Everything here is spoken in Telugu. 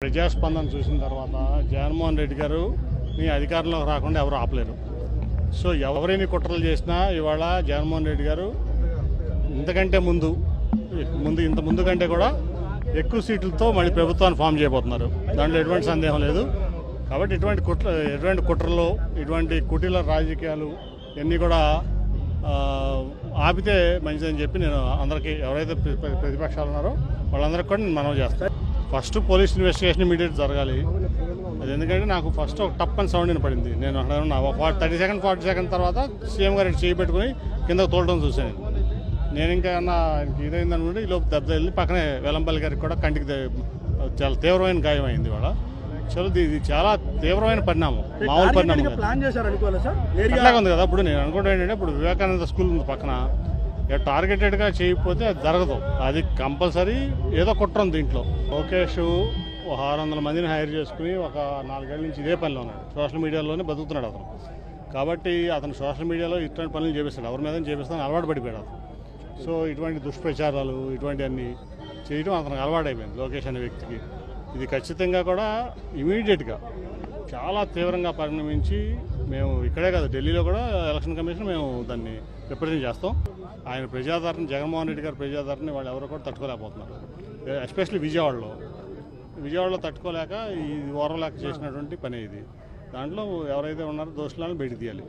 ప్రజాస్పందన చూసిన తర్వాత జగన్మోహన్ రెడ్డి గారు మీ అధికారంలోకి రాకుండా ఎవరు ఆపలేరు. సో ఎవరైనా కుట్రలు చేసినా ఇవాళ జగన్మోహన్ రెడ్డి గారు ఇంత ముందు కంటే కూడా ఎక్కువ సీట్లతో మళ్ళీ ప్రభుత్వాన్ని ఫామ్ చేయబోతున్నారు. దాంట్లో ఎటువంటి సందేహం లేదు. కాబట్టి ఎటువంటి కుట్రలు, ఇటువంటి కుటీల రాజకీయాలు ఇవన్నీ కూడా ఆపితే మంచిదని చెప్పి నేను అందరికీ, ఎవరైతే ప్రతిపక్షాలు ఉన్నారో వాళ్ళందరికీ కూడా నేను మనవి చేస్తాను. ఫస్ట్ పోలీస్ ఇన్వెస్టిగేషన్ ఇమీడియట్ జరగాలి. అది ఎందుకంటే నాకు ఫస్ట్ ఒక టప్ అని సౌండ్ వినపడింది. నేను 30 సెకండ్ 40 సెకండ్ తర్వాత సీఎం గారు చేయి పెట్టుకుని కింద తోలడం చూశాను. నేను ఇంకా ఇదైందనుకుంటే ఈ లోపు దెబ్బ వెళ్ళి పక్కనే వెల్లంపల్లి గారికి కూడా కంటికి చాలా తీవ్రమైన గాయమైంది. ఇవాళ ఇది చాలా తీవ్రమైన పరిణామం, మామూలు పరిణామం అట్లాగే ఉంది కదా. ఇప్పుడు నేను అనుకుంటా ఏంటంటే, ఇప్పుడు వివేకానంద స్కూల్ ఉంది పక్కన, టార్గెటెడ్గా చేయకపోతే అది జరగదు. అది కంపల్సరీ ఏదో కుట్ర ఉంది దీంట్లో. లోకేష్ 600 మందిని హైర్ చేసుకుని ఒక 4 ఏళ్ళ నుంచి ఇదే పనిలో ఉన్నాడు. సోషల్ మీడియాలోనే బతుకుతున్నాడు అతను. కాబట్టి అతను సోషల్ మీడియాలో ఇటువంటి పనులు చేపిస్తాడు, ఎవరి మీద చేపిస్తాను అలవాటు పడిపోయాడు అతను. సో ఇటువంటి దుష్ప్రచారాలు ఇటువంటివన్నీ చేయడం అతనికి అలవాటు అయిపోయింది లోకేష్ అనే వ్యక్తికి. ఇది ఖచ్చితంగా కూడా ఇమీడియట్గా చాలా తీవ్రంగా పరిణమించి మేము ఇక్కడే కాదు, ఢిల్లీలో కూడా ఎలక్షన్ కమిషన్ మేము దాన్ని రిప్రజెంట్ చేస్తాం. ఆయన ప్రజాదరణ, జగన్మోహన్ రెడ్డి గారి ప్రజాదరణ వాళ్ళు ఎవరు కూడా తట్టుకోలేకపోతున్నారు. ఎస్పెషల్లీ విజయవాడలో తట్టుకోలేక ఈ ఓర్వలేక చేసినటువంటి పని ఇది. దాంట్లో ఎవరైతే ఉన్నారో దోషులను బయటకు తీయాలి.